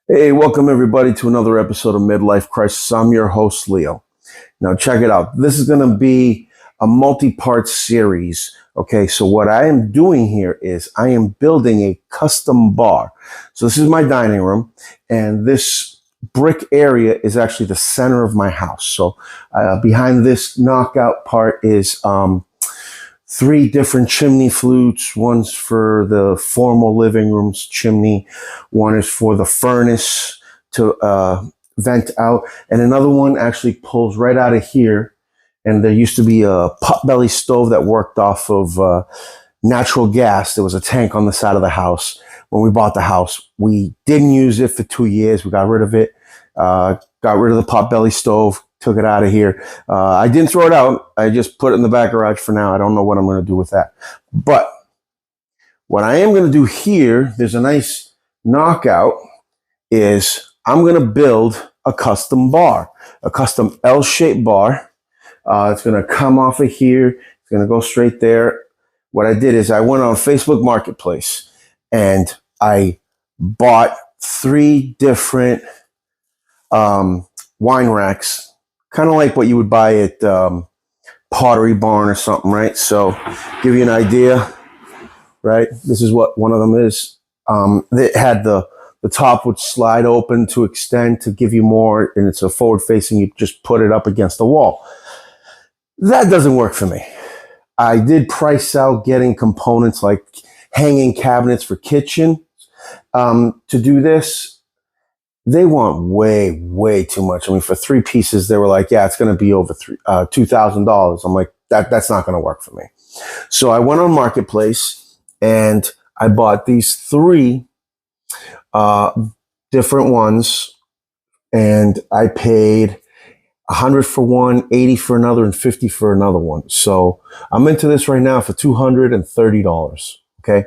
Hey, welcome everybody to another episode of Midlife Crisis. I'm your host, Leo. Now, check it out. This is going to be a multi-part series. Okay, so what I am doing here is I am building a custom bar. So this is my dining room, and this brick area is actually the center of my house. So behind this knockout part is three different chimney flutes. One's for the formal living room's chimney. One is for the furnace to vent out. And another one actually pulls right out of here. And there used to be a potbelly stove that worked off of natural gas. There was a tank on the side of the house. When we bought the house, we didn't use it for 2 years. We got rid of it, got rid of the potbelly stove, took it out of here. I didn't throw it out. I just put it in the back garage for now. I don't know what I'm going to do with that. But what I am going to do here, there's a nice knockout, is I'm going to build a custom bar, a custom L-shaped bar. It's going to come off of here. It's going to go straight there. What I did is I went on Facebook Marketplace and I bought 3 different wine racks, kind of like what you would buy at Pottery Barn or something, right? So give you an idea, right? This is what one of them is. It had the top would slide open to extend to give you more, and it's a forward facing. You just put it up against the wall. That doesn't work for me. I did price out getting components like hanging cabinets for kitchen to do this. They want way too much. I mean, for 3 pieces, they were like, yeah, it's going to be over $2,000. I'm like, that's not going to work for me. So I went on Marketplace and I bought these 3 different ones, and I paid $100 for one, $80 for another, and $50 for another one. So I'm into this right now for $230. Okay.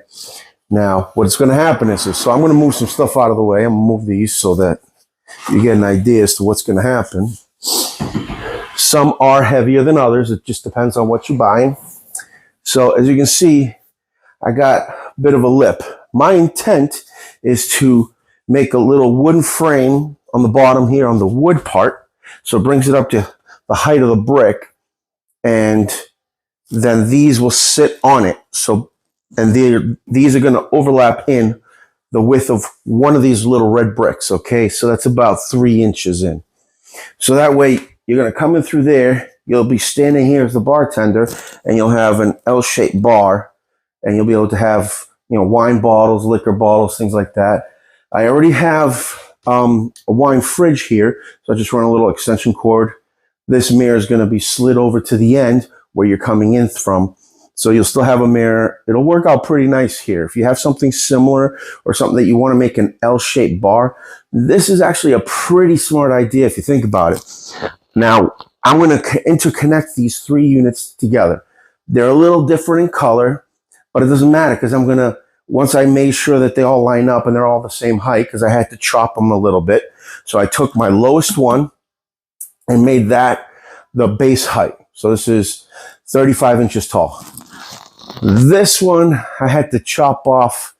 Now, what's going to happen is, so I'm going to move some stuff out of the way. I'm going to move these so that you get an idea as to what's going to happen. Some are heavier than others. It just depends on what you're buying. So as you can see, I got a bit of a lip. My intent is to make a little wooden frame on the bottom here on the wood part. So it brings it up to the height of the brick, and then these will sit on it. So, and these are going to overlap in the width of one of these little red bricks. Okay, so that's about 3 inches in. So that way you're going to come in through there. You'll be standing here as the bartender, and you'll have an L-shaped bar, and you'll be able to have, wine bottles, liquor bottles, things like that. I already have a wine fridge here, so I just run a little extension cord. This mirror is going to be slid over to the end where you're coming in from, so you'll still have a mirror. It'll work out pretty nice here. If you have something similar or something that you want to make an L-shaped bar, this is actually a pretty smart idea if you think about it. Now, I'm going to interconnect these 3 units together. They're a little different in color, but it doesn't matter because I'm going to, once I made sure that they all line up and they're all the same height, because I had to chop them a little bit. So I took my lowest one and made that the base height. So this is 35 inches tall. This one, I had to chop off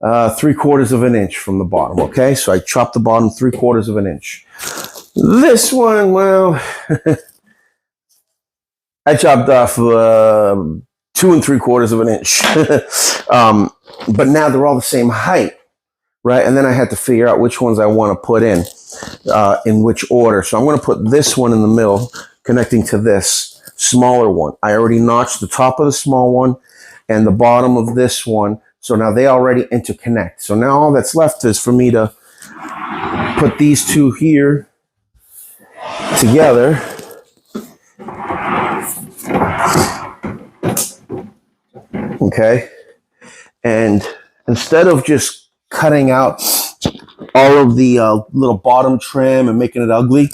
3/4 of an inch from the bottom. Okay, so I chopped the bottom 3/4 of an inch. This one, well, I chopped off 2 3/4 of an inch. But now they're all the same height, right? And then I had to figure out which ones I want to put in which order. So I'm going to put this one in the middle, connecting to this smaller one. I already notched the top of the small one and the bottom of this one. So now they already interconnect. So now all that's left is for me to put these 2 here together. Okay. And instead of just cutting out all of the little bottom trim and making it ugly,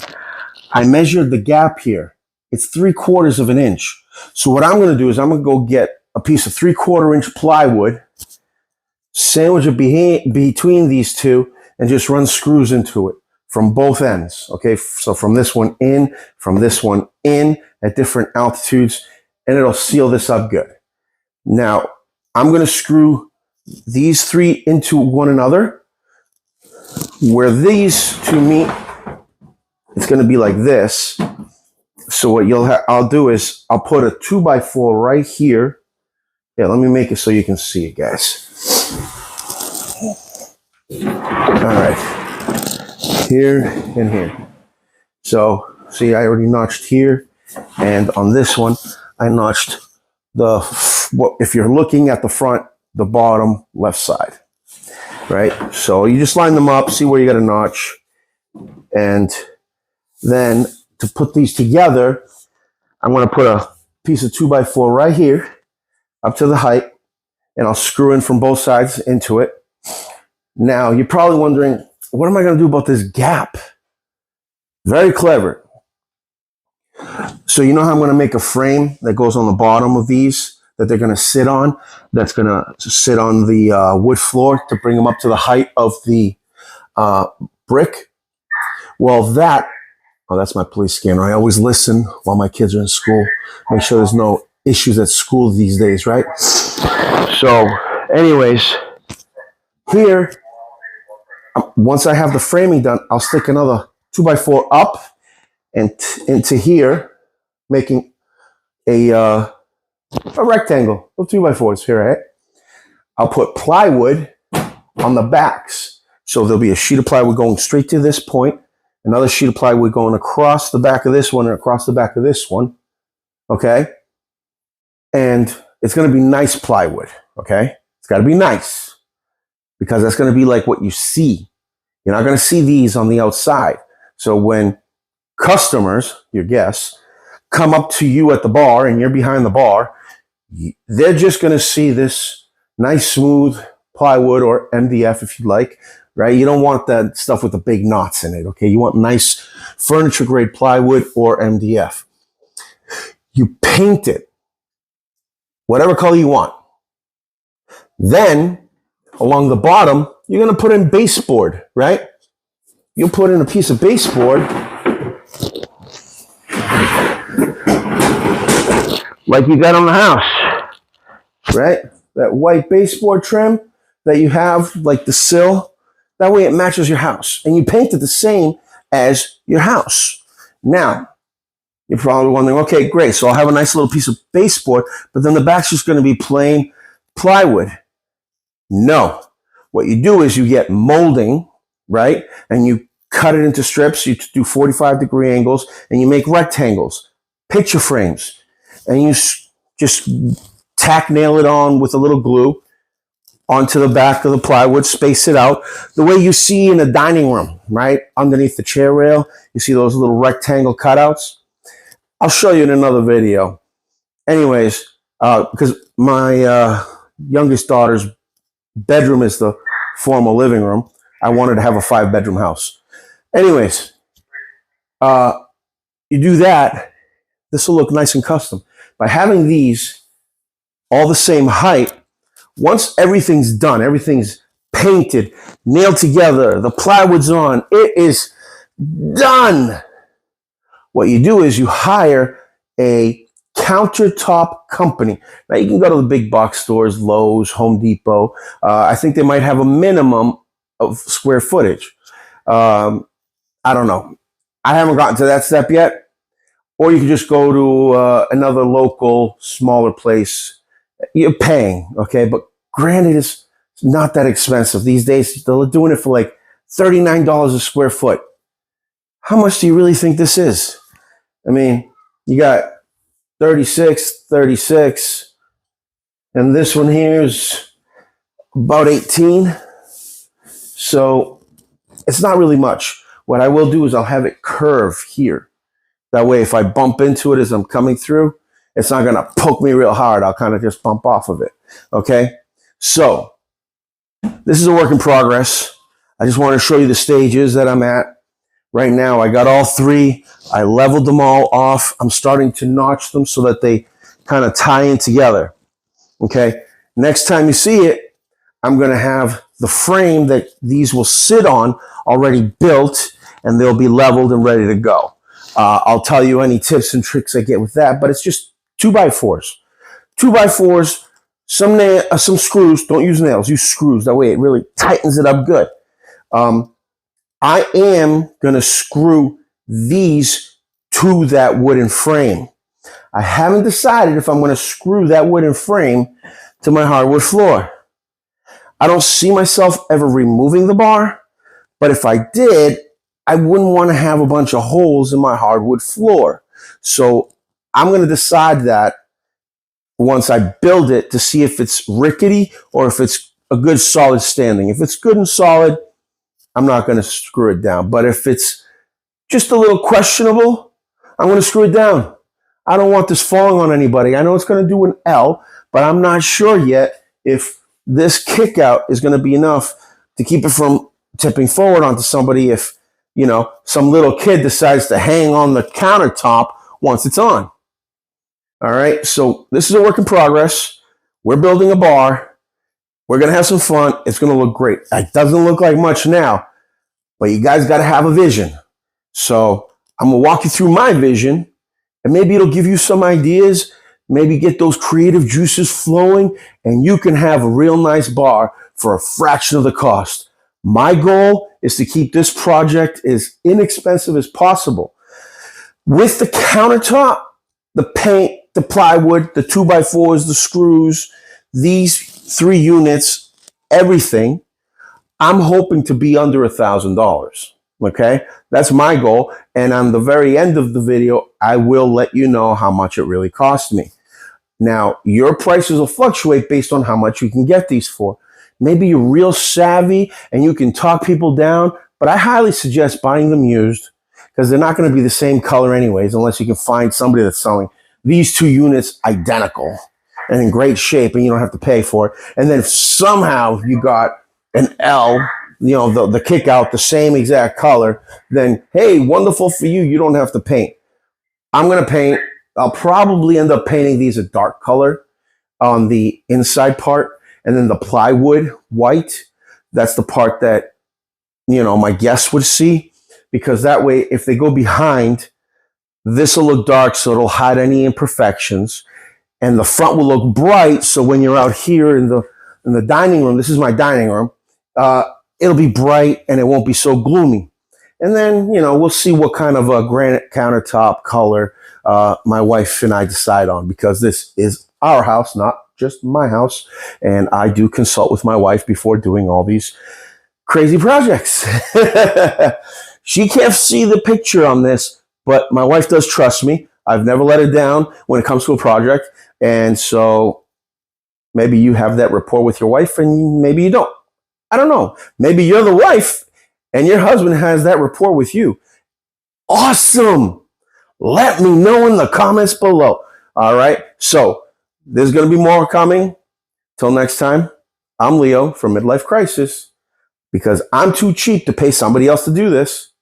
I measured the gap here. It's 3/4 of an inch. So what I'm going to do is I'm going to go get a piece of 3/4 inch plywood, sandwich it between these 2, and just run screws into it from both ends. Okay, so from this one in, from this one in at different altitudes, and it'll seal this up good. Now, I'm going to screw these 3 into one another Where these two meet, it's going to be like this. So what I'll do is I'll put a 2x4 right here. Yeah, let me make it so you can see it, guys. All right, here and here. So see, I already notched here, and on this one, I notched if you're looking at the front, the bottom left side, right? So you just line them up, see where you got a notch, and then to put these together, I'm going to put a piece of 2x4 right here up to the height, and I'll screw in from both sides into it. Now, you're probably wondering, what am I going to do about this gap? Very clever. So you know how I'm going to make a frame that goes on the bottom of these that they're going to sit on? That's going to sit on the wood floor to bring them up to the height of the brick. Well, that's my police scanner. I always listen while my kids are in school. Make sure there's no issues at school these days, right? So, anyways, here, once I have the framing done, I'll stick another 2x4 up and into here, making a rectangle of 2x4s here, right? I'll put plywood on the backs. So there'll be a sheet of plywood going straight to this point, another sheet of plywood going across the back of this one and across the back of this one, okay? And it's going to be nice plywood, okay? It's got to be nice because that's going to be like what you see. You're not going to see these on the outside. So when customers, your guests, come up to you at the bar and you're behind the bar, they're just going to see this nice, smooth plywood or MDF if you like, right? You don't want that stuff with the big knots in it, okay? You want nice furniture-grade plywood or MDF. You paint it whatever color you want. Then, along the bottom, you're going to put in baseboard, right? You'll put in a piece of baseboard like you got on the house, right? That white baseboard trim that you have, like the sill, that way it matches your house. And you paint it the same as your house. Now, you're probably wondering, okay, great, so I'll have a nice little piece of baseboard, but then the back's just going to be plain plywood. No. What you do is you get molding, right? And you cut it into strips, you do 45-degree angles, and you make rectangles, picture frames. And you just tack nail it on with a little glue onto the back of the plywood, space it out the way you see in a dining room, right? Underneath the chair rail, you see those little rectangle cutouts. I'll show you in another video. Anyways, because my youngest daughter's bedroom is the formal living room, I wanted to have a 5-bedroom house. Anyways, you do that, this will look nice and custom. By having these all the same height, once everything's done, everything's painted, nailed together, the plywood's on, it is done. What you do is you hire a countertop company. Now you can go to the big box stores, Lowe's, Home Depot. I think they might have a minimum of square footage. I don't know. I haven't gotten to that step yet. Or you can just go to another local, smaller place. You're paying, okay? But granted, it's not that expensive. These days, they're doing it for like $39 a square foot. How much do you really think this is? I mean, you got 36, 36, and this one here is about 18. So it's not really much. What I will do is I'll have it curve here. That way, if I bump into it as I'm coming through, it's not going to poke me real hard. I'll kind of just bump off of it, okay? So, this is a work in progress. I just want to show you the stages that I'm at. Right now, I got all 3. I leveled them all off. I'm starting to notch them so that they kind of tie in together, okay? Next time you see it, I'm going to have the frame that these will sit on already built, and they'll be leveled and ready to go. I'll tell you any tips and tricks I get with that, but it's just 2x4s. 2x4s, some screws. Don't use nails, use screws. That way it really tightens it up good. I am going to screw these to that wooden frame. I haven't decided if I'm going to screw that wooden frame to my hardwood floor. I don't see myself ever removing the bar, but if I did, I wouldn't want to have a bunch of holes in my hardwood floor. So I'm going to decide that once I build it to see if it's rickety or if it's a good solid standing. If it's good and solid, I'm not going to screw it down. But if it's just a little questionable, I'm going to screw it down. I don't want this falling on anybody. I know it's going to do an L, but I'm not sure yet if this kick out is going to be enough to keep it from tipping forward onto somebody if, you know, some little kid decides to hang on the countertop once it's on. All right, so this is a work in progress. We're building a bar. We're going to have some fun. It's going to look great. It doesn't look like much now, but you guys got to have a vision. So I'm going to walk you through my vision, and maybe it'll give you some ideas, maybe get those creative juices flowing, and you can have a real nice bar for a fraction of the cost. My goal is to keep this project as inexpensive as possible. With the countertop, the paint, the plywood, the 2x4s, the screws, these 3 units, everything, I'm hoping to be under $1,000. Okay, that's my goal. And on the very end of the video, I will let you know how much it really cost me. Now, your prices will fluctuate based on how much you can get these for. Maybe you're real savvy and you can talk people down, but I highly suggest buying them used because they're not going to be the same color anyways, unless you can find somebody that's selling these 2 units identical and in great shape and you don't have to pay for it. And then if somehow you got an L, you know, the kick out, the same exact color, then hey, wonderful for you. You don't have to paint. I'm going to paint. I'll probably end up painting these a dark color on the inside part, and then the plywood white. That's the part that, you know, my guests would see, because that way, if they go behind, this will look dark, so it'll hide any imperfections, and the front will look bright. So when you're out here in the dining room, this is my dining room, it'll be bright and it won't be so gloomy. And then, you know, we'll see what kind of a granite countertop color my wife and I decide on, because this is our house, not just my house. And I do consult with my wife before doing all these crazy projects. She can't see the picture on this, but my wife does trust me. I've never let her down when it comes to a project. And so maybe you have that rapport with your wife and maybe you don't. I don't know. Maybe you're the wife and your husband has that rapport with you. Awesome. Let me know in the comments below. All right. So there's going to be more coming. Till next time, I'm Leo from Midlife Crisis, because I'm too cheap to pay somebody else to do this.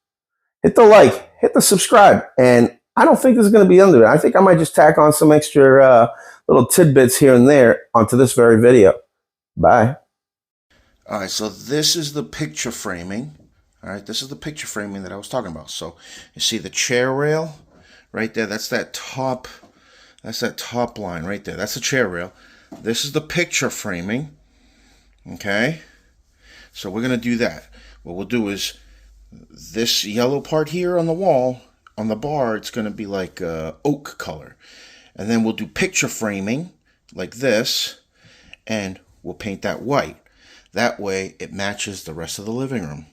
Hit the like, hit the subscribe. And I don't think this is going to be under it. I think I might just tack on some extra little tidbits here and there onto this very video. Bye. All right, so this is the picture framing. All right, this is the picture framing that I was talking about. So you see the chair rail right there. That's that top line right there. That's the chair rail. This is the picture framing. Okay, so we're going to do that. What we'll do is this yellow part here on the wall, on the bar, it's going to be like oak color. And then we'll do picture framing like this, and we'll paint that white. That way it matches the rest of the living room.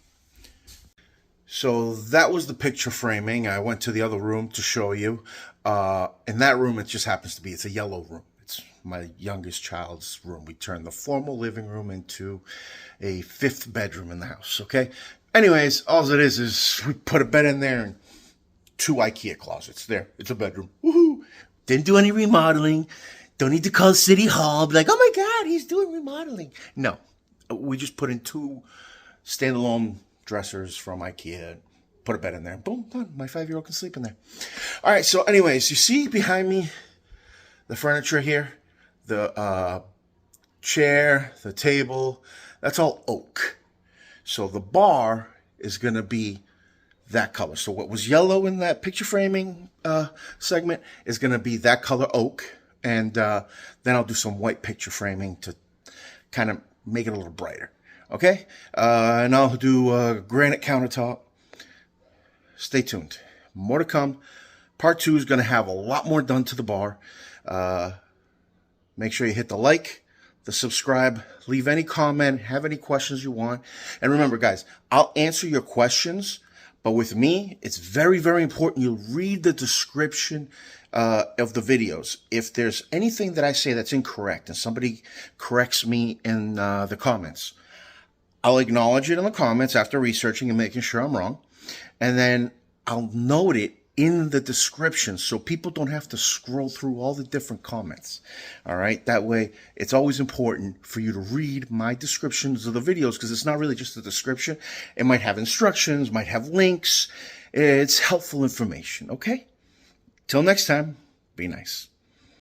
So that was the picture framing. I went to the other room to show you. In that room, it just happens to be, it's a yellow room. It's my youngest child's room. We turned the formal living room into a 5th bedroom in the house, okay? Anyways, all it is we put a bed in there and 2 IKEA closets. There, it's a bedroom. Woohoo! Didn't do any remodeling. Don't need to call City Hall. Be like, oh my God, he's doing remodeling. No, we just put in 2 standalone dressers from IKEA. Put a bed in there. Boom, done. My 5-year-old can sleep in there. All right, so anyways, you see behind me the furniture here? The chair, the table, that's all oak. So the bar is going to be that color. So what was yellow in that picture framing segment is going to be that color oak. And then I'll do some white picture framing to kind of make it a little brighter. Okay? And I'll do a granite countertop. Stay tuned. More to come. Part 2 is going to have a lot more done to the bar. Make sure you hit the like, the subscribe, leave any comment, have any questions you want. And remember, guys, I'll answer your questions, but with me, it's very, very important you read the description of the videos. If there's anything that I say that's incorrect and somebody corrects me in the comments, I'll acknowledge it in the comments after researching and making sure I'm wrong. And then I'll note it in the description so people don't have to scroll through all the different comments. All right. That way, it's always important for you to read my descriptions of the videos, because it's not really just a description. It might have instructions, might have links. It's helpful information. Okay. Till next time, be nice.